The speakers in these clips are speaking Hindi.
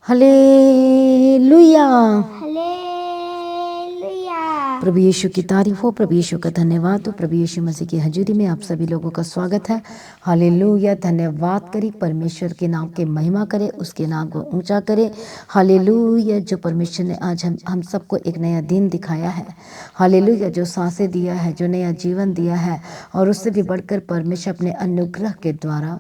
हालेलुया। हालेलुया। प्रभु यीशु की तारीफ हो, प्रभु यीशु का धन्यवाद हो। प्रभु यीशु मसीह की हजूरी में आप सभी लोगों का स्वागत है। हालेलुया। धन्यवाद करें, परमेश्वर के नाम की महिमा करें, उसके नाम को ऊंचा करें। हालेलुया। जो परमेश्वर ने आज हम सबको एक नया दिन दिखाया है। हालेलुया। जो सांसें दिया है, जो नया जीवन दिया है, और उससे भी बढ़कर परमेश्वर अपने अनुग्रह के द्वारा,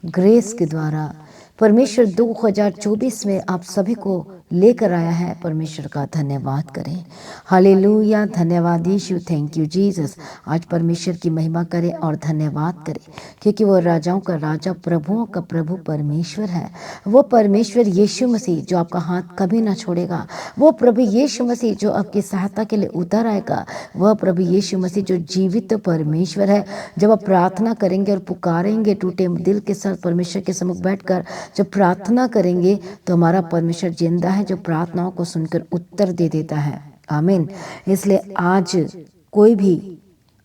ग्रेस के द्वारा परमेश्वर 2024 में आप सभी को लेकर आया है। परमेश्वर का धन्यवाद करें। हालेलुया। धन्यवाद यीशु, थैंक यू जीसस। आज परमेश्वर की महिमा करें और धन्यवाद करें, क्योंकि वो राजाओं का राजा, प्रभुओं का प्रभु परमेश्वर है। वो परमेश्वर यीशु मसीह जो आपका हाथ कभी ना छोड़ेगा, वो प्रभु यीशु मसीह जो आपकी सहायता के लिए उतर आएगा, वह प्रभु यीशु मसीह जो जीवित परमेश्वर है। जब आप प्रार्थना करेंगे और पुकारेंगे टूटे दिल के साथ परमेश्वर के सम्मुख बैठकर जब प्रार्थना करेंगे, तो हमारा परमेश्वर जिंदा है, जो प्रार्थनाओं को सुनकर उत्तर दे देता है। आमीन। इसलिए आज कोई भी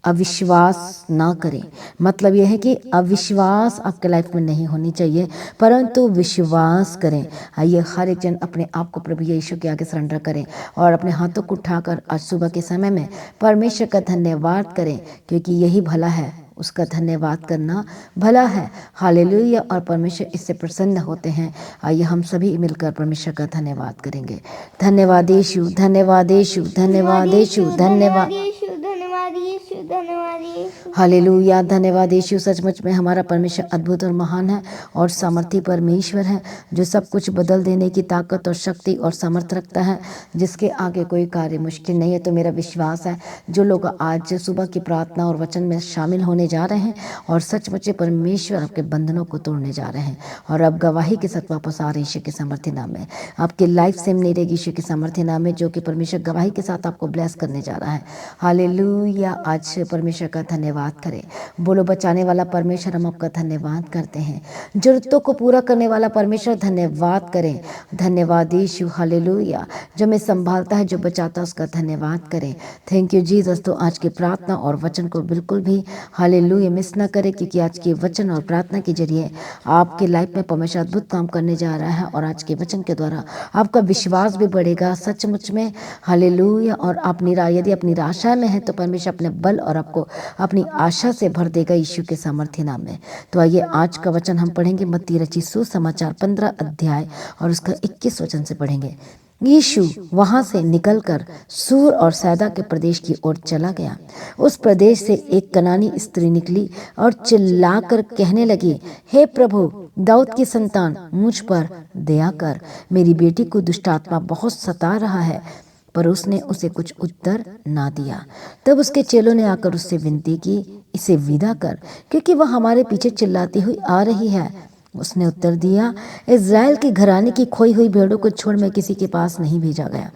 अविश्वास ना करें। मतलब यह है कि अविश्वास आपके लाइफ में नहीं होनी चाहिए, परंतु विश्वास करें। आइए हर एक जन अपने आप को प्रभु यीशु के आगे सरेंडर करें और अपने हाथों को उठाकर आज सुबह के समय में परमेश्वर का धन्यवाद करें, क्योंकि यही भला है, उसका धन्यवाद करना भला है। हालेलुया। और परमेश्वर इससे प्रसन्न होते हैं। आइए हम सभी मिलकर परमेश्वर का धन्यवाद करेंगे। धन्यवाद यीशु, धन्यवाद यीशु, धन्यवाद यीशु, धन्यवाद। धन्यवाद यीशु, धन्यवाद यीशु। हालेलुया। धन्यवाद यीशु। सचमुच में हमारा परमेश्वर अद्भुत और महान है और सामर्थी परमेश्वर है, जो सब कुछ बदल देने की ताकत और शक्ति और सामर्थ रखता है, जिसके आगे कोई कार्य मुश्किल नहीं है। तो मेरा विश्वास है जो लोग आज सुबह की प्रार्थना और वचन में शामिल होने जा रहे हैं और सचमुच परमेश्वर आपके बंधनों को तोड़ने जा रहे हैं और अब गवाही के साथ वापस आ रहे यीशु के सामर्थ्य नाम में। आपकी लाइफ सेम नहीं रहेगी यीशु के सामर्थ्य नाम में, जो कि परमेश्वर गवाही के साथ आपको ब्लेस करने जा रहा है। हालेलुया। आज परमेश्वर का धन्यवाद करें। बोलो, बचाने वाला परमेश्वर, हम आपका धन्यवाद करते हैं। जरूरतों को पूरा करने वाला परमेश्वर, धन्यवाद करें। धन्यवाद यीशु। हालेलुया। जो मैं संभालता है, जो बचाता है, उसका धन्यवाद करें। Thank you Jesus. तो आज की प्रार्थना और वचन को बिल्कुल भी हालेलुया मिस ना करें, क्योंकि आज के वचन और प्रार्थना के जरिए आपके लाइफ में परमेश्वर अद्भुत काम करने जा रहा है और आज के वचन के द्वारा आपका विश्वास भी बढ़ेगा सचमुच में। हालेलुया। और आप यदि आप निराशा में है, तो परमेश्वर अपने बल और आपको अपनी आशा से भर देगा यीशु के सामर्थ्य नाम में। तो आइए आज का वचन हम पढ़ेंगे मत्ती रचित सुसमाचार 15 अध्याय और उसका 21 वचन से पढ़ेंगे। यीशु वहां से निकलकर सूर और सैदा के प्रदेश की ओर चला गया। उस प्रदेश से एक कनानी स्त्री निकली और चिल्लाकर कहने लगी, हे प्रभु, दाऊद की संतान, मुझ पर दया कर, मेरी बेटी को दुष्ट आत्मा बहुत सता रहा है। पर उसने उसे कुछ उत्तर ना दिया। तब उसके चेलों ने आकर उससे विनती की, इसे विदा कर, क्योंकि वह हमारे पीछे चिल्लाती हुई आ रही है। उसने उत्तर दिया, इज़राइल के घराने की खोई हुई भेड़ों को छोड़ मैं किसी के पास नहीं भेजा गया।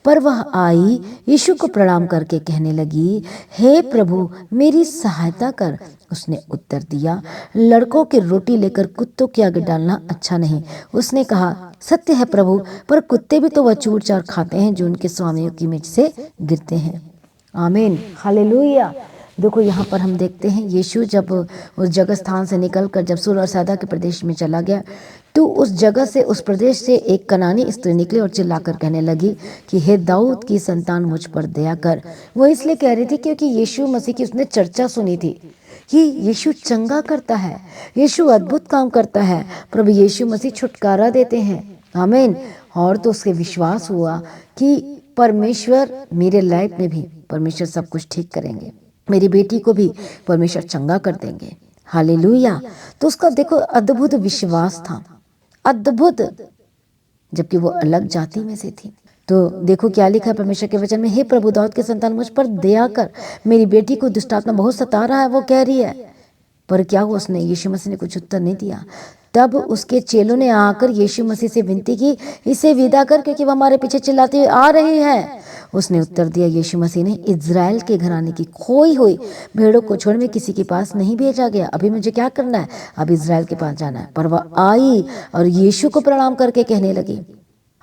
पर वह आई, यीशु को प्रणाम करके कहने लगी, हे प्रभु, मेरी सहायता कर। उसने उत्तर दिया, लड़कों की रोटी लेकर कुत्तों के आगे डालना अच्छा नहीं। उसने कहा, सत्य है प्रभु, पर कुत्ते भी तो वह चूर चार खाते हैं जो उनके स्वामियों की मेज से गिरते हैं। आमीन। हालेलुया। देखो यहाँ पर हम देखते हैं यीशु जब उस जगह स्थान से निकलकर जब सूर और सैदा के प्रदेश में चला गया, तो उस जगह से, उस प्रदेश से एक कनानी स्त्री निकली और चिल्लाकर कहने लगी कि हे दाऊद की संतान, मुझ पर दया कर। वो इसलिए कह रही थी क्योंकि यीशु मसीह की उसने चर्चा सुनी थी कि यीशु चंगा करता है, यीशु अद्भुत काम करता है, प्रभु यीशु मसीह छुटकारा देते हैं। आमीन। और तो उसके विश्वास हुआ कि परमेश्वर मेरे लाइफ में भी परमेश्वर सब कुछ ठीक करेंगे, मेरी बेटी को भी परमेश्वर चंगा कर देंगे। हालेलुया। तो उसका देखो अद्भुत विश्वास था, अद्भुत, जबकि वो अलग जाति में से थी। तो देखो क्या लिखा है परमेश्वर के वचन में, हे प्रभु, दाऊद के संतान, मुझ पर दया कर, मेरी बेटी को दुष्ट आत्मा बहुत सता रहा है, वो कह रही है। पर क्या हुआ, उसने, यीशु मसीह ने कुछ उत्तर नहीं दिया। तब उसके चेलों ने आकर यीशु मसीह से विनती की, इसे विदा कर, क्योंकि वह हमारे पीछे चिल्लाती हुई आ रही है। उसने उत्तर दिया, यीशु मसीह ने, इज़राइल के घराने की खोई हुई भेड़ों को छोड़ मैं किसी के पास नहीं भेजा गया। अभी मुझे क्या करना है, अब इज़राइल के पास जाना है। पर वह आई और यीशु को प्रणाम करके कहने लगी,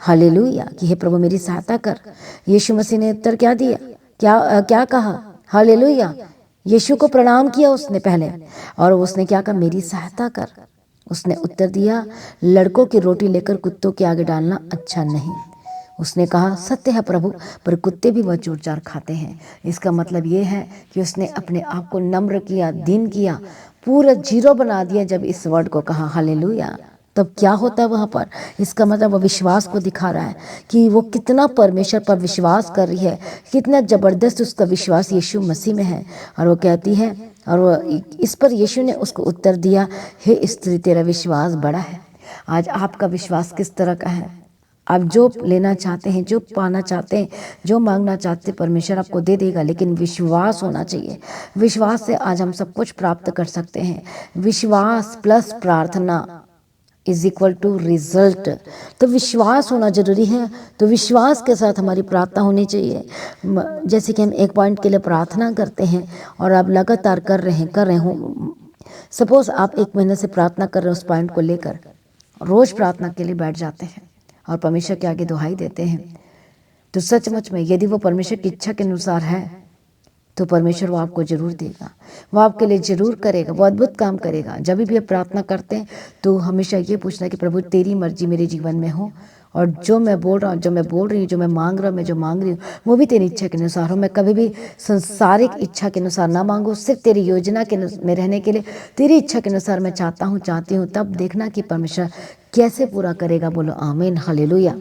हालेलुया, कि हे प्रभु, मेरी सहायता कर। यीशु मसीह ने उत्तर क्या दिया, क्या कहा? हालेलुया। यीशु को प्रणाम किया उसने पहले, और उसने क्या कहा, मेरी सहायता कर। उसने उत्तर दिया, लड़कों की रोटी लेकर कुत्तों के आगे डालना अच्छा नहीं। उसने कहा, सत्य है प्रभु, पर कुत्ते भी वह चूर चार खाते हैं। इसका मतलब ये है कि उसने अपने आप को नम्र किया, दीन किया, पूरा जीरो बना दिया जब इस वर्ड को कहा। हालेलुया। तब क्या होता है वहाँ पर? इसका मतलब वो विश्वास को दिखा रहा है कि वो कितना परमेश्वर पर विश्वास कर रही है, कितना ज़बरदस्त उसका विश्वास यीशु मसीह में है। और वो कहती है, और वो इस पर यीशु ने उसको उत्तर दिया, हे स्त्री, तेरा विश्वास बड़ा है। आज आपका विश्वास किस तरह का है? आप जो लेना चाहते हैं, जो पाना चाहते हैं, जो मांगना चाहते हैं, परमेश्वर आपको दे देगा, लेकिन विश्वास होना चाहिए। विश्वास से आज हम सब कुछ प्राप्त कर सकते हैं। विश्वास प्लस प्रार्थना इज इक्वल टू रिजल्ट। तो विश्वास होना जरूरी है। तो विश्वास के साथ हमारी प्रार्थना होनी चाहिए। जैसे कि हम एक पॉइंट के लिए प्रार्थना करते हैं और आप लगातार कर रहे हो। सपोज आप 1 महीने से प्रार्थना कर रहे हो, उस पॉइंट को लेकर रोज प्रार्थना के लिए बैठ जाते हैं और परमेश्वर के आगे दुहाई देते हैं, तो सचमुच में यदि वो परमेश्वर की इच्छा के अनुसार है तो परमेश्वर वो आपको जरूर देगा, वो आपके लिए जरूर करेगा, वो अद्भुत काम करेगा। जब भी आप प्रार्थना करते हैं तो हमेशा ये पूछना कि प्रभु तेरी मर्जी मेरे जीवन में हो, और जो मैं बोल रहा हूँ, जो मैं बोल रही हूँ, जो मैं मांग रहा हूँ, मैं जो मांग रही हूँ, वो भी तेरी इच्छा के अनुसार हो। मैं कभी भी संसारिक इच्छा के अनुसार ना मांगू, सिर्फ तेरी योजना के में रहने के लिए तेरी इच्छा के अनुसार मैं चाहती हूँ। तब देखना कि परमेश्वर कैसे पूरा करेगा। बोलो आमीन, हालेलुया।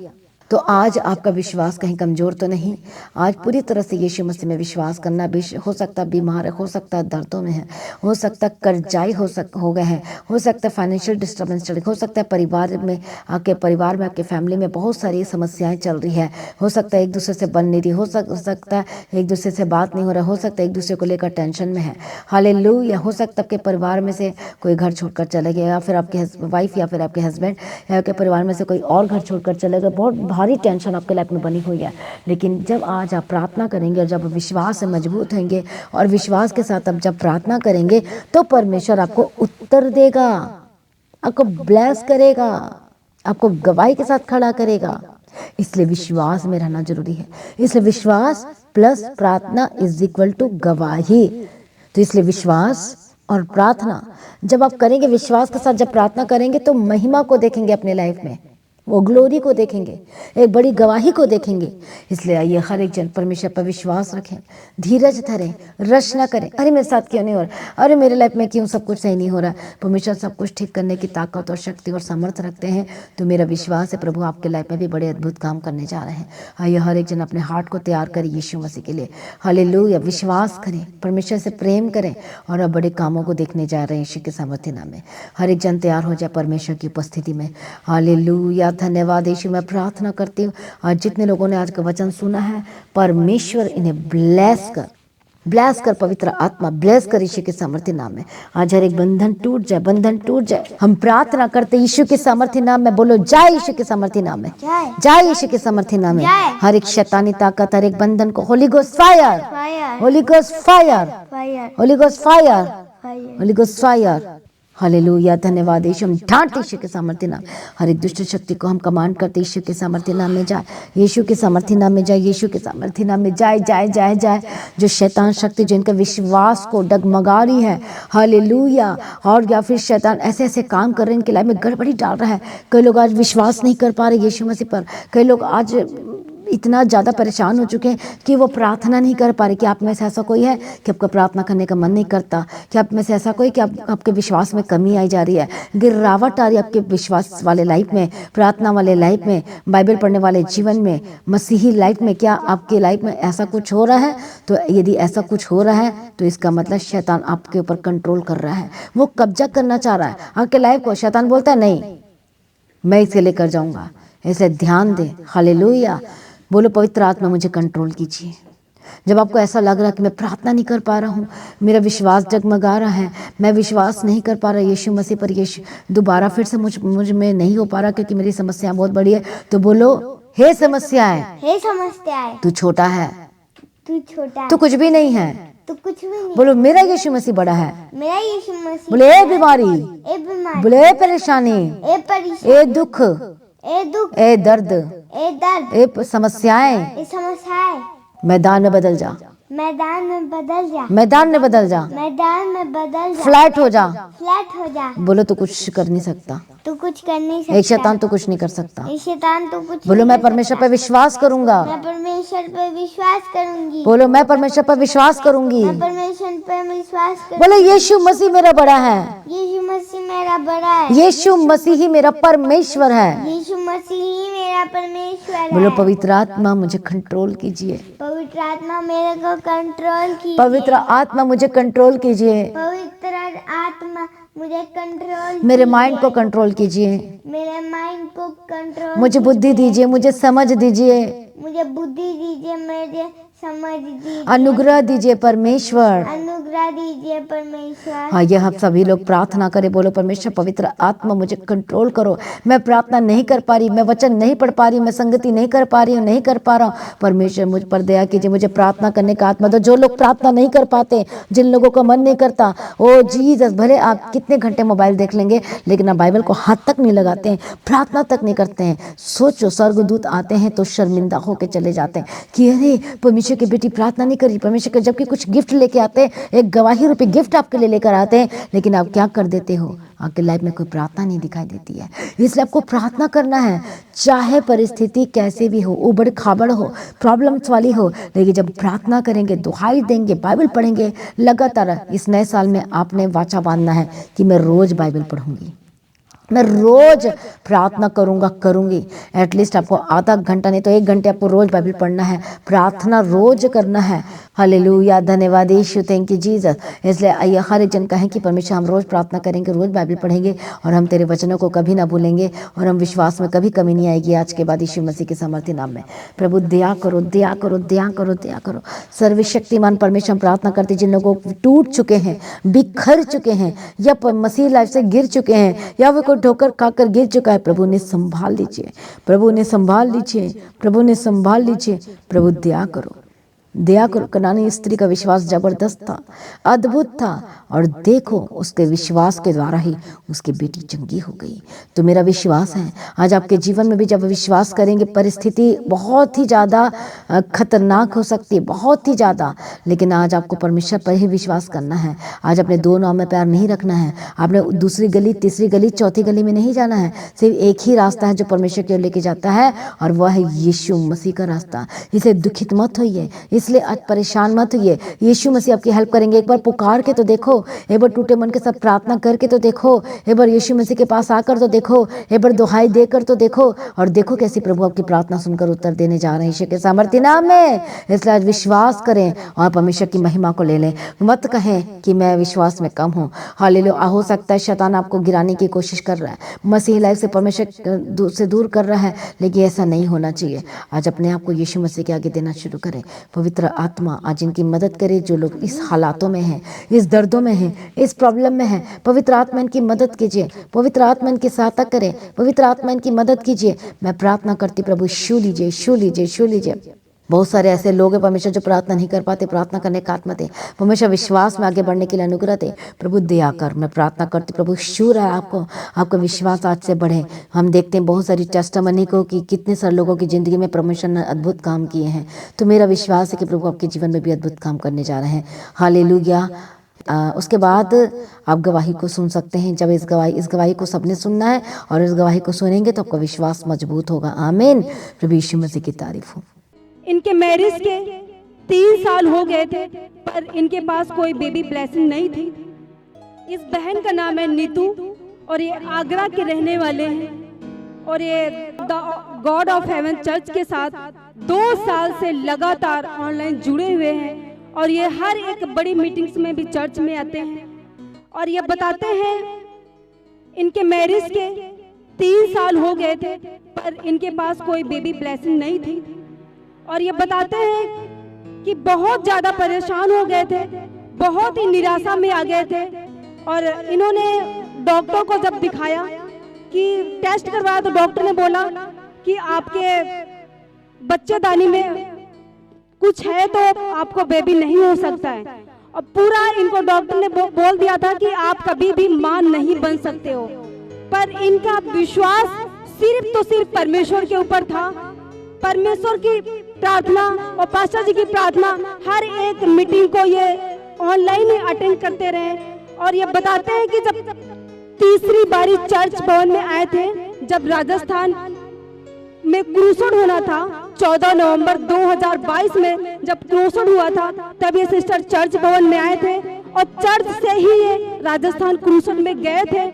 तो आज आपका विश्वास कहीं कमज़ोर तो नहीं। आज पूरी तरह से यीशु मसीह में विश्वास करना। हो सकता है बीमार है, हो सकता है दर्दों में है, हो सकता है कर्जाई हो गए हैं, हो सकता है फाइनेंशियल डिस्टर्बेंस चल रही, हो सकता है परिवार में आपके फैमिली में बहुत सारी समस्याएं चल रही है। हो सकता है एक दूसरे से बन नहीं रही, हो सकता है एक दूसरे से बात नहीं हो रहा, हो सकता है एक दूसरे को लेकर टेंशन में है। हालेलुया। हो सकता है आपके परिवार में से कोई घर छोड़कर चले गए, या फिर आपके वाइफ, या फिर आपके हस्बैंड, या आपके परिवार में से कोई और घर छोड़कर चले गए। बहुत भारी टेंशन आपके लाइफ में बनी हुई है। लेकिन जब आज आप प्रार्थना करेंगे और जब विश्वास से मजबूत होंगे और विश्वास के साथ आप जब प्रार्थना करेंगे तो परमेश्वर आपको उत्तर देगा, आपको ब्लेस करेगा, आपको गवाही के साथ खड़ा करेगा। इसलिए विश्वास में रहना जरूरी है। इसलिए विश्वास प्लस प्रार्थना इज इक्वल टू गवाही। तो इसलिए विश्वास और प्रार्थना जब आप करेंगे, विश्वास के साथ जब प्रार्थना करेंगे तो महिमा को देखेंगे अपने लाइफ में, वो ग्लोरी को देखेंगे, एक बड़ी गवाही को देखेंगे। इसलिए आइए हर एक जन परमेश्वर पर विश्वास रखें, धीरज धरें, रश ना करें। अरे मेरे साथ क्यों नहीं हो रहा, अरे मेरे लाइफ में क्यों सब कुछ सही नहीं हो रहा। परमेश्वर सब कुछ ठीक करने की ताकत और शक्ति और सामर्थ्य रखते हैं। तो मेरा विश्वास है प्रभु आपके लाइफ में भी बड़े अद्भुत काम करने जा रहे हैं। आइए हर एक जन अपने हार्ट को तैयार करें यीशु मसीह के लिए। हालेलुया। विश्वास करें, परमेश्वर से प्रेम करें और अब बड़े कामों को देखने जा रहे हैं यीशु के सामर्थ्य नाम में। हर एक जन तैयार हो जाए परमेश्वर की उपस्थिति में। हालेलुया। धन्यवाद यीशु। मैं प्रार्थना करती हूँ आज जितने लोगों ने आज का वचन सुना है, परमेश्वर इन्हें ब्लेस कर पवित्र आत्मा ब्लेस कर यीशु के सामर्थ्य नाम में। आज हर एक बंधन टूट जाए। हम प्रार्थना करते यीशु के सामर्थ्य नाम में। बोलो जय यीशु के सामर्थ्य नाम में, जय यीशु के सामर्थ्य नाम में। हर एक शैतानी ताकत, हर एक बंधन को Holi ghost fire, Holi ghost fire, Holi ghost fire, Holi ghost fire. Hallelujah. धन्यवाद यीशु। हम डांट यीशु के सामर्थ्य नाम, हर एक दुष्ट शक्ति को हम कमांड करते यीशु के सामर्थ्य नाम में जाए, यीशु के सामर्थ्य नाम में जाए, यीशु के सामर्थ्य नाम में जाए। जो शैतान शक्ति जो इनके विश्वास को डगमगा रही है, हालेलुया, और या फिर शैतान ऐसे काम कर रहे हैं, इनके लाइफ में गड़बड़ी डाल रहा है। कई लोग आज विश्वास नहीं कर पा रहे यीशु मसीह पर। कई लोग आज इतना ज़्यादा परेशान हो चुके हैं कि वो प्रार्थना नहीं कर पा रहे। कि आप में से ऐसा कोई है कि आपका प्रार्थना करने का मन नहीं करता? कि आप में से ऐसा कोई कि आपके विश्वास में कमी आई जा रही है, गिरावट आ रही है आपके विश्वास वाले लाइफ में, प्रार्थना वाले लाइफ में, बाइबल पढ़ने वाले जीवन में, मसीही लाइफ में? क्या आपके लाइफ में ऐसा कुछ हो रहा है? तो यदि ऐसा कुछ हो रहा है तो इसका मतलब शैतान आपके ऊपर कंट्रोल कर रहा है, वो कब्जा करना चाह रहा है आपके लाइफ को। शैतान बोलता है नहीं, मैं इसे लेकर जाऊंगा। इसलिए ध्यान दें। हालेलुया। बोलो पवित्र आत्मा मुझे कंट्रोल कीजिए। जब आपको ऐसा लग रहा है कि मैं प्रार्थना नहीं कर पा रहा हूँ, मेरा विश्वास जगमगा रहा है, मैं विश्वास नहीं कर पा रहा यीशु मसीह पर, यीशु दोबारा फिर से मुझ में नहीं हो पा रहा क्योंकि मेरी समस्या बहुत बड़ी है, तो बोलो हे समस्याएं, तू छोटा है, तू कुछ भी नहीं है, बोलो मेरा यीशु मसीह बड़ा है। बोले ए बीमारी, बोले ए परेशानी, ए दुख, ए दर्द, ए समस्याएं मैदान में बदल जा, मैदान में बदल जा, मैदान में बदल जा, मैदान में बदल जा, फ्लैट हो जा। फ्लैट हो जा। बोलो तो कुछ कर नहीं सकता, तू कुछ कर नहीं एक सकता, शैतान तो कुछ नहीं कर सकता। एक शैतान तो कुछ बोलो नहीं मैं कर परमेश्वर सकता। पर विश्वास करूंगा। मैं परमेश्वर पर विश्वास करूंगी, बोलो मैं परमेश्वर पर विश्वास करूंगी। मैं परमेश्वर पर विश्वास बोलो करूंगी। यीशु मसीह मेरा बड़ा है, यीशु मसीह मेरा बड़ा है, यीशु मसीह ही मेरा परमेश्वर है। यीशु मसीह ही मेरा परमेश्वर बोलो है। पवित्र आत्मा मुझे कंट्रोल कीजिए, पवित्र आत्मा मेरे को कंट्रोल कीजिए, पवित्र आत्मा मुझे कंट्रोल कीजिए, पवित्र आत्मा मुझे कंट्रोल मेरे माइंड को कंट्रोल कीजिए, मेरे माइंड को कंट्रोल मुझे बुद्धि दीजिए, मुझे समझ दीजिए, मुझे बुद्धि दीजिए, मुझे समझ दीजिए, अनुग्रह दीजिए परमेश्वर। अनुग्रह दीजिए परमेश्वर। हाँ, ये हम सभी लोग प्रार्थना करें। बोलो परमेश्वर पवित्र आत्मा मुझे कंट्रोल करो, मैं प्रार्थना नहीं कर पा रही, मैं वचन नहीं पढ़ पा रही, मैं संगति नहीं कर पा रही हूँ, नहीं कर पा रहा हूँ। परमेश्वर मुझ पर दया कीजिए, मुझे प्रार्थना करने का आत्मा दो। जो लोग प्रार्थना नहीं कर पाते, जिन लोगों का मन नहीं करता, ओ जीसस, भले आप कितने घंटे मोबाइल देख लेंगे लेकिन आप बाइबल को हाथ तक नहीं लगाते हैं, प्रार्थना तक नहीं करते हैं। सोचो स्वर्गदूत आते हैं तो शर्मिंदा होकर चले जाते हैं कि अरे परमेश्वर की बेटी प्रार्थना नहीं करी, परमेश्वर के जबकि कुछ गिफ्ट लेके आते हैं, एक गवाही रूपी गिफ्ट आपके लिए लेकर आते हैं, लेकिन आप क्या कर देते हो, आपके लाइफ में कोई प्रार्थना नहीं दिखाई देती है। इसलिए आपको प्रार्थना करना है, चाहे परिस्थिति कैसे भी हो, उबड़ खाबड़ हो, प्रॉब्लम्स वाली हो, लेकिन जब प्रार्थना करेंगे, दुहाई देंगे, बाइबल पढ़ेंगे लगातार। इस नए साल में आपने वाचा बांधना है कि मैं रोज बाइबल पढ़ूंगी, मैं रोज प्रार्थना करूंगी। एटलीस्ट आपको आधा घंटा नहीं तो 1 घंटे आपको रोज बाइबल पढ़ना है, प्रार्थना रोज करना है। हालेलुया, धन्यवाद यीशु, थैंक यू जीसस। इसलिए आइए हर एक जन कहें कि परमेश्वर हम रोज प्रार्थना करेंगे, रोज बाइबल पढ़ेंगे और हम तेरे वचनों को कभी ना भूलेंगे और हम विश्वास में कभी कमी नहीं आएगी। आज के बाद यीशु मसीह के सामर्थ्य नाम में प्रभु दया करो, दया करो, दया करो, दया करो। सर्वशक्तिमान परमेश्वर, हम प्रार्थना करते जिन लोगों को टूट चुके हैं, बिखर चुके हैं, या मसीह लाइफ से गिर चुके हैं, या वो कोई ठोकर खाकर गिर चुका है, प्रभु ने संभाल लीजिए, प्रभु ने संभाल लीजिए, प्रभु ने संभाल लीजिए। प्रभु दया करो, दया करो। कनानी स्त्री का विश्वास जबरदस्त था, अद्भुत था, और देखो उसके विश्वास के द्वारा ही उसकी बेटी चंगी हो गई। तो मेरा विश्वास है आज आपके जीवन में भी जब विश्वास करेंगे, परिस्थिति बहुत ही ज़्यादा खतरनाक हो सकती है, बहुत ही ज़्यादा, लेकिन आज आपको परमेश्वर पर ही विश्वास करना है। आज अपने दो नाव में पैर नहीं रखना है, आपने दूसरी गली, तीसरी गली, चौथी गली में नहीं जाना है। सिर्फ एक ही रास्ता है जो परमेश्वर की ओर लेके जाता है, और वह है यीशु मसीह का रास्ता। इसे दुखित मत होइए, इसलिए आज परेशान मत होइए। यीशु मसीह आपकी हेल्प करेंगे। एक बार पुकार के तो देखो, एक बार टूटे मन के साथ प्रार्थना करके तो देखो, एक बार यीशु मसीह के पास आकर तो देखो, एक बार दुहाई देकर तो देखो, और देखो कैसे प्रभु आपकी प्रार्थना सुनकर उत्तर देने जा रहे हैं यीशु के सामर्थ्य नाम में। इसलिए आज विश्वास करें और परमेश्वर की महिमा को ले लें। मत कहें कि मैं विश्वास में कम हूँ। हालेलुया। हो सकता है शैतान आपको गिराने की कोशिश कर रहा है, मसीह लाइफ से परमेश्वर से दूर कर रहा है, लेकिन ऐसा नहीं होना चाहिए। आज अपने आप को यीशु मसीह के आगे देना शुरू करें। पवित्र आत्मा आज इनकी मदद करे, जो लोग इस हालातों में हैं, इस दर्दों में हैं, इस प्रॉब्लम में हैं। पवित्र आत्मा इनकी मदद कीजिए, पवित्र आत्मा इनकी सहायता करे, पवित्र आत्मा इनकी मदद कीजिए। मैं प्रार्थना करती प्रभु छू लीजिए, छू लीजिए, छू लीजिए। बहुत सारे ऐसे लोग हैं परमेश्वर जो प्रार्थना नहीं कर पाते, प्रार्थना करने का आत्मा दे, परमेश्वर विश्वास में आगे बढ़ने के लिए अनुग्रह दे। प्रभु दया कर, मैं प्रार्थना करती प्रभु छू रहा है आपको, आपका विश्वास आज से बढ़े। हम देखते हैं बहुत सारी टेस्टिमनी को कि कितने सारे लोगों की ज़िंदगी में परमेश्वर ने अद्भुत काम किए हैं। तो मेरा विश्वास है कि प्रभु आपके जीवन में भी अद्भुत काम करने जा रहे हैं। हालेलुया। उसके बाद आप गवाही को सुन सकते हैं। जब इस गवाही को सबने सुनना है, और इस गवाही को सुनेंगे तो आपका विश्वास मजबूत होगा। आमीन। प्रभु यीशु मसीह की तारीफ हो। इनके मैरिज के 3 साल हो गए थे, पर इनके पास कोई बेबी ब्लेसिंग नहीं थी। इस बहन का नाम है नीतू, और ये आगरा के रहने वाले हैं, और ये the God of haven church के साथ 2 साल से लगातार ऑनलाइन जुड़े हुए हैं, और ये हर एक बड़ी मीटिंग्स में भी चर्च में आते हैं। और ये बताते हैं इनके मैरिज के 3 साल हो गए थे, पर इनके पास कोई बेबी ब्लेसिंग नहीं थी। और ये बताते हैं कि बहुत ज़्यादा परेशान हो गए थे, बहुत ही निराशा में आ गए थे। और इन्होंने डॉक्टर को जब दिखाया, कि टेस्ट करवाया, तो डॉक्टर ने बोला कि आपके बच्चेदानी में कुछ है, तो आपको बेबी नहीं हो सकता है। और पूरा इनको डॉक्टर ने बोल दिया था कि आप कभी भी मां नहीं बन सकते हो। पर इनका विश्वास सिर्फ तो सिर्फ परमेश्वर के ऊपर था। परमेश्वर की प्रार्थना और पास्टर जी की प्रार्थना, हर एक मीटिंग को ये ऑनलाइन ही अटेंड करते रहे। और ये बताते हैं कि जब तीसरी बारी चर्च भवन में आए थे, जब राजस्थान में क्रूसेड होना था 14 नवंबर 2022 में जब क्रूसेड हुआ था, तब ये सिस्टर चर्च भवन में आए थे और चर्च से ही ये राजस्थान क्रूसेड में गए थे।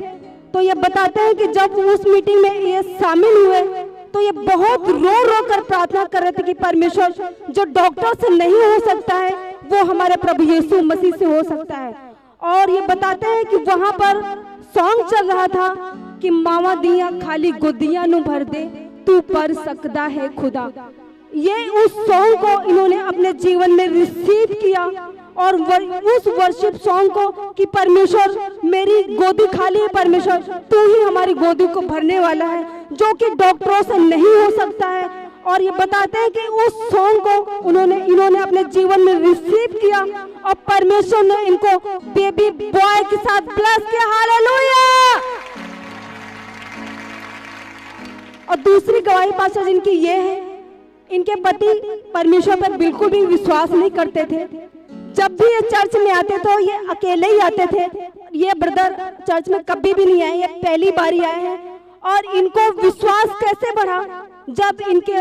तो ये बताते हैं कि जब उस मीटिंग में ये शामिल हुए तो ये बहुत रो रो कर प्रार्थना कर रहे थे कि परमेश्वर, जो डॉक्टर से नहीं हो सकता है वो हमारे प्रभु यीशु मसीह से हो सकता है। और ये बताते हैं कि वहां पर सॉन्ग चल रहा था कि मावा दिया खाली गोदियां नु भर दे, तू पर सकदा है खुदा। ये उस सॉन्ग को इन्होंने अपने जीवन में रिसीव किया और उस वर्शिप सॉन्ग को कि परमेश्वर मेरी गोदी खाली है, परमेश्वर तू ही हमारी गोदी को भरने वाला है, जो कि डॉक्टरों से नहीं हो सकता है। और ये बताते हैं कि उस सॉन्ग को इन्होंने अपने जीवन में रिसीव किया और परमेश्वर ने इनको बेबी बॉय के साथ ब्लेस किया। हालेलुया। और दूसरी गवाही पास्टर जिनकी ये है, इनके पति परमेश्वर पर बिल्कुल भी विश्वास नहीं करते थे। जब भी ये चर्च में आते तो ये अकेले ही आते थे। ये ब्रदर चर्च में कभी भी नहीं आए, ये पहली बार ही आए हैं। और इनको विश्वास कैसे बढ़ा? जब इनके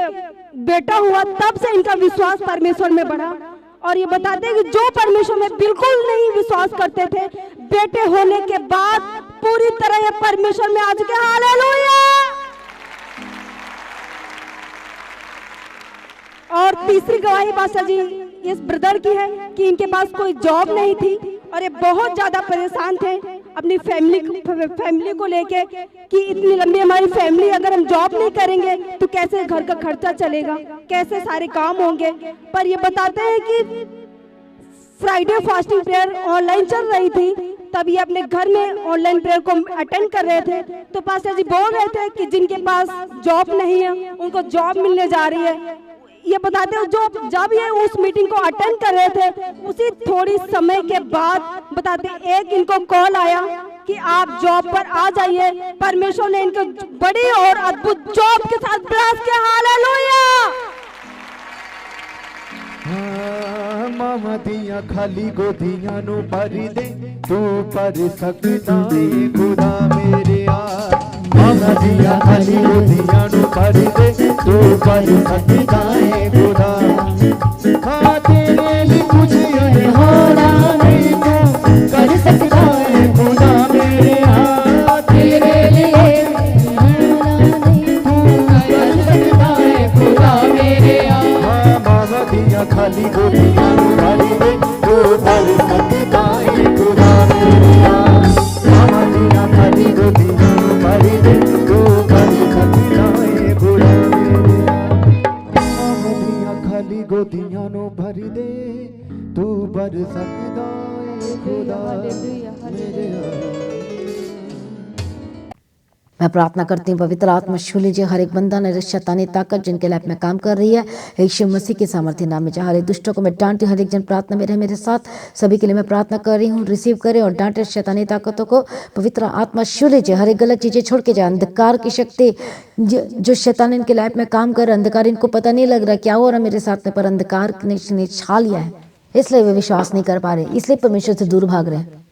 बेटा हुआ तब से इनका विश्वास परमेश्वर में बढ़ा। और ये बताते हैं कि जो परमेश्वर में बिल्कुल नहीं विश्वास करते थे, बेटे होने के बाद पूरी तरह ये परमेश्वर में आ चुके। हालेलुया। और तीसरी गवाही पास्टर जी इस ब्रदर की है कि इनके पास कोई जॉब नहीं थी और ये बहुत ज्यादा परेशान थे अपनी फैमिली को लेके कि इतनी लंबी हमारी फैमिली, अगर हम जॉब नहीं करेंगे तो कैसे घर का खर्चा चलेगा, कैसे सारे काम होंगे। पर ये बताते हैं कि फ्राइडे फास्टिंग प्रेयर ऑनलाइन चल रही थी, तब ये अपने घर में ऑनलाइन प्रेयर को अटेंड कर रहे थे। तो पास्टर जी बोल रहे थे कि जिनके पास जॉब नहीं है उनको जॉब मिलने जा रही है। ये बताते हैं जब ये उस मीटिंग को अटेंड कर रहे थे, उसी थोड़ी समय के बाद बताते एक इनको कॉल आया कि आप जॉब पर आ जाइए। परमेश्वर ने इनको बड़ी और अद्भुत जॉब के साथ ब्लेस किया। हालेलुया। मामा दिया खाली गोदियां नु भरी दे, तू पर सकदा है खुदा मेरे यार। मामा दिया खाली गोदियां नु भरी दे, तू पर सकदा है खुदा। हाँ तेरे लिए कुछ ये होना नहीं, तू कर सकता है खुदा मेरे यार। तेरे लिए तू कर सकता है खुदा मेरे यार। मामा दिया खाली गोदियां नु भरी दे, तू पर सकदा है खुदा मेरे यार। मामा दिया खाली गोदियां नु भरी दे, तू पर सकदा है खुदा मेरे यार। मामा दिया खाली गोदियां नु भरी दे, तू पर सकदा है खुदा मेरे यार। मैं प्रार्थना करती हूँ पवित्र आत्मा छू लीजिए हर एक बंधन, हर एक शैतानी ताकत जिनके लाइफ में काम कर रही है, यीशु मसीह के सामर्थ्य नाम में चाहे हर एक दुष्टों को मैं डांटी। हर एक जन प्रार्थना में रहे मेरे साथ, सभी के लिए मैं प्रार्थना कर रही हूँ। रिसीव करें और डांटे शैतानी ताकतों को। पवित्र आत्मा छू लीजिए, हर एक गलत चीज़ें छोड़ के जाए। अंधकार की शक्ति जो शैतान इनके लाइफ में काम कर रहा है, अंधकार इनको पता नहीं लग रहा क्या हो रहा मेरे साथ में, पर अंधकार ने छा लिया है, इसलिए वे विश्वास नहीं कर पा रहे, इसलिए परमेश्वर से दूर भाग रहे हैं।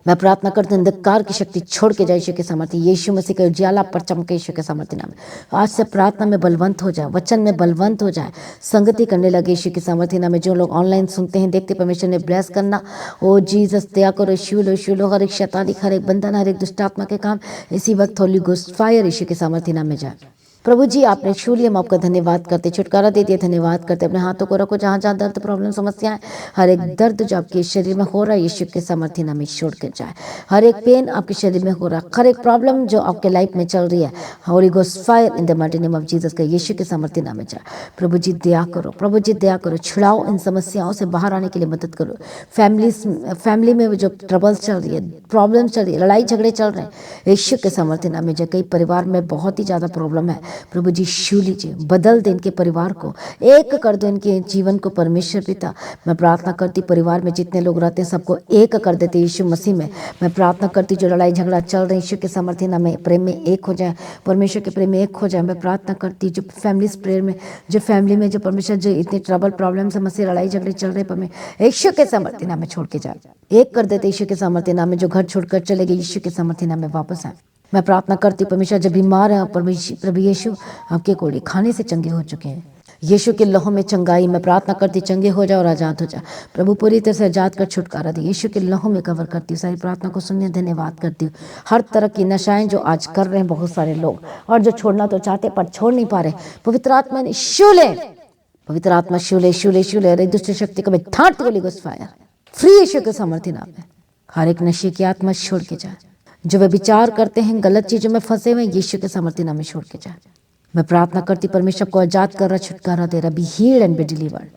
मैं प्रार्थना करती हूँ अंधकार की शक्ति छोड़ के जाए यीशु के सामर्थ्य, यीशु मसीह का उजाला पर चमके यीशु के सामर्थ्य नाम में। आज से प्रार्थना में बलवंत हो जाए, वचन में बलवंत हो जाए, संगति करने लगे यीशु के सामर्थ्य नाम में। जो लोग ऑनलाइन सुनते हैं देखते, परमेश्वर ने ब्लेस करना। ओ जीसस दया करो, शूलो हर एक शैतानी, हर एक बंधन, हर एक दुष्टात्मा के काम इसी वक्त होली गोस्ट फायर यीशु के सामर्थ्य नाम में जाए। प्रभु जी आपने छू लिया, हम आपका धन्यवाद करते, छुटकारा दे दिया, धन्यवाद करते। अपने हाथों को रखो जहाँ जहाँ दर्द, प्रॉब्लम, समस्याएं, हर एक दर्द जो आपके शरीर में हो रहा है यीशु के सामर्थ्य नाम में छोड़ के जाए। हर एक पेन आपके शरीर में हो रहा है, हर एक प्रॉब्लम जो आपके लाइफ में चल रही है, Holi ghost fire in the mighty name of Jesus का यीशु के सामर्थ्य नाम में जाए। प्रभु जी दया करो, प्रभु जी दया करो, छुड़ाओ, इन समस्याओं से बाहर आने के लिए मदद करो। फैमिली में जो ट्रबल्स चल रही है, प्रॉब्लम चल रही है, लड़ाई झगड़े चल रहे हैं, यीशु के सामर्थ्य नाम में जाए। कई परिवार में बहुत ही ज़्यादा प्रॉब्लम है, प्रभु जी छू लीजिए, बदल दे इनके परिवार को, एक कर दो इनके जीवन को परमेश्वर पिता। मैं प्रार्थना करती परिवार में जितने लोग रहते हैं सबको एक कर देते यीशु मसीह में। मैं प्रार्थना करती जो लड़ाई झगड़ा चल रही यीशु के सामर्थ्य नाम में प्रेम में एक हो जाए, परमेश्वर के प्रेम में एक हो जाए। मैं प्रार्थना करती जो फैमिलीज प्रेयर में, जो फैमिली में जो परमेश्वर जो इतनी ट्रबल प्रॉब्लम समस्या लड़ाई झगड़े चल रहे पर यीशु के सामर्थ्य नाम में छोड़ के जाए, एक कर देते यीशु के सामर्थ्य नाम में। जो घर छोड़कर चले गए यीशु के सामर्थ्य नाम में वापस आए। मैं प्रार्थना करती परमेश्वर जो बीमार है प्रभु यीशु आपके कोड़े खाने से चंगे हो चुके हैं, यीशु के लहू में चंगाई। मैं प्रार्थना करती चंगे हो जाओ और आजाद हो जाए प्रभु, पूरी तरह से आजाद कर छुटकारा दे, यीशु के लहू में कवर करती हूँ। सारी प्रार्थना को सुनने धन्यवाद करती हूँ। हर तरह की नशाएं जो आज कर रहे हैं बहुत सारे लोग, और जो छोड़ना तो चाहते पर छोड़ नहीं पा रहे, पवित्र आत्मा ने छू ले, पवित्र आत्मा छू ले, छू ले, छू ले। अरे दुष्ट शक्ति को मैं ठाट गोली घुस फायर फ्री यीशु के सामर्थ्य नाम में। हर एक नशे की आत्मा छोड़ के जाए, जो वे विचार करते हैं गलत चीजों में फंसे हुए यीशु के सामर्थ्य नाम में छोड़ के जाए। मैं प्रार्थना करती परमेश्वर को आजाद कर रहा, छुटकारा दे रहा, be healed and be delivered.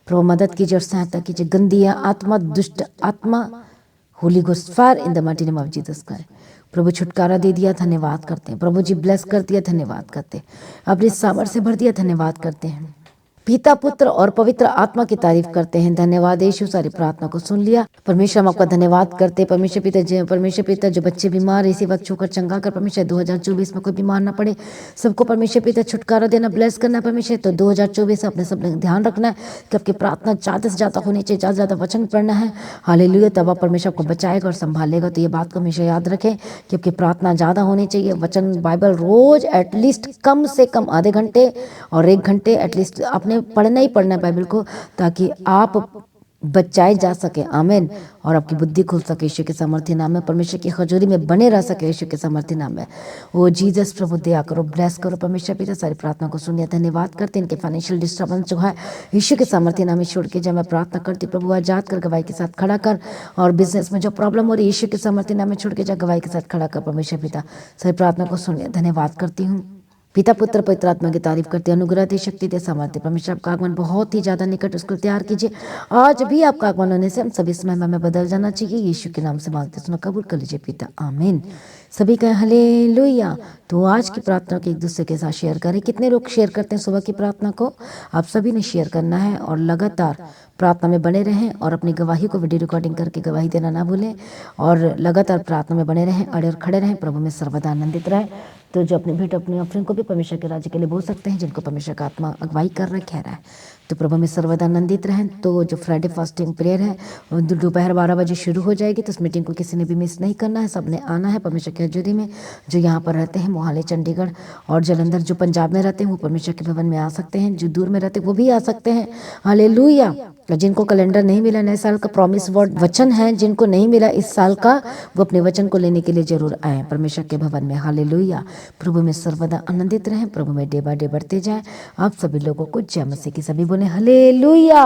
प्रभु मदद कीजिए और सहायता कीजिए। गंदी आत्मा, दुष्ट आत्मा, holy ghost fire in the mighty name of Jesus Christ. प्रभु छुटकारा दे दिया, धन्यवाद करते हैं। प्रभु जी ब्लेस कर दिया, धन्यवाद करते हैं। अपनी सामर्थ्य से भर दिया, धन्यवाद करते हैं। पिता पुत्र और पवित्र आत्मा की तारीफ करते हैं। धन्यवाद यीशु, सारी प्रार्थना को सुन लिया। परमेश्वर हम आपका धन्यवाद करते हैं। परमेश्वर पिता जो बच्चे बीमार इसी वक्त छूकर चंगा कर परमेश्वर 2024 में कोई बीमार ना पड़े, सबको परमेश्वर पिता छुटकारा देना, ब्लेस करना परमेश्वर। तो 2024 अपने सब ध्यान रखना है कि आपकी प्रार्थना ज़्यादा से ज़्यादा होनी चाहिए, ज़्यादा से ज़्यादा वचन पढ़ना है। हालेलुया, तब आप परमेश्वर आपको बचाएगा और संभालेगा। तो ये बात को हमेशा याद रखें कि आपकी प्रार्थना ज़्यादा होनी चाहिए। वचन बाइबल रोज एटलीस्ट कम से कम आधे घंटे और 1 घंटे एटलीस्ट आपने पढ़ना ही पढ़ना है बाइबल को, ताकि आप बचाए जा सके। आमीन। और आपकी बुद्धि खुल सके यीशु के सामर्थ्य नाम में। परमेश्वर की हजूरी में बने रह सके यीशु के सामर्थ्य नाम में। ओ जीसस प्रभु दया करो, ब्लेस करो परमेश्वर पिता। सारी प्रार्थना को सुनिए, धन्यवाद करते हैं। इनके फाइनेंशियल डिस्टर्बेंस जो है यीशु के सामर्थ्य नाम में छोड़ के जब मैं प्रार्थना करती प्रभु आजाद कर, गवाही के साथ खड़ा कर। और बिजनेस में जो प्रॉब्लम हो रही है यीशु के सामर्थ्य नाम में छोड़ के जा, गवाही के साथ खड़ा कर परमेश्वर पिता। सारी प्रार्थना को सुनिए, धन्यवाद करती हूँ। पिता पुत्र पवित्र आत्मा की तारीफ करते हैं। अनुग्रह दे, शक्ति दे, सामर्थ्य। परमेश्वर आपका आगमन बहुत ही ज्यादा निकट, उसको तैयार कीजिए। आज भी आपका आगमन होने से हम सभी इस महिमा में बदल जाना चाहिए। यीशु के नाम से मांगते सुना कबूल कर लीजिए पिता, आमीन। सभी का हालेलुया। तो आज की प्रार्थना को एक दूसरे के साथ शेयर करें। कितने लोग शेयर करते हैं सुबह की प्रार्थना को? आप सभी ने शेयर करना है और लगातार प्रार्थना में बने रहें और अपनी गवाही को वीडियो रिकॉर्डिंग करके गवाही देना ना भूलें। और लगातार प्रार्थना में बने रहें, अड़े और खड़े रहें, प्रभु में सर्वदा आनंदित रहें। तो जो अपनी भेंट अपनी ऑफरिंग को भी परमेश्वर के राज्य के लिए बोल सकते हैं, जिनको परमेश्वर का आत्मा अगुवाई कर रहा है, कह रहा है। तो प्रभु में सर्वदा आनंदित रहें। तो जो फ्राइडे फास्टिंग प्रेयर है दोपहर 12 बजे शुरू हो जाएगी। तो उस मीटिंग को किसी ने भी मिस नहीं करना है, सबने आना है परमेश्वर की हजूरी में। जो यहाँ पर रहते हैं मोहाली, चंडीगढ़ और जलंधर, जो पंजाब में रहते हैं वो परमेश्वर के भवन में आ सकते हैं। जो दूर में रहते हैं वो भी आ सकते हैं। हालेलुया। जिनको कैलेंडर नहीं मिला, नए साल का प्रॉमिस वर्ड वचन है, जिनको नहीं मिला इस साल का, वो अपने वचन को लेने के लिए जरूर आए परमेश्वर के भवन में। हालेलुया। प्रभु में सर्वदा आनंदित रहें, प्रभु में डे बाय डे बढ़ते जाएं। आप सभी लोगों को जय मसीह की सभी बोले हालेलुया।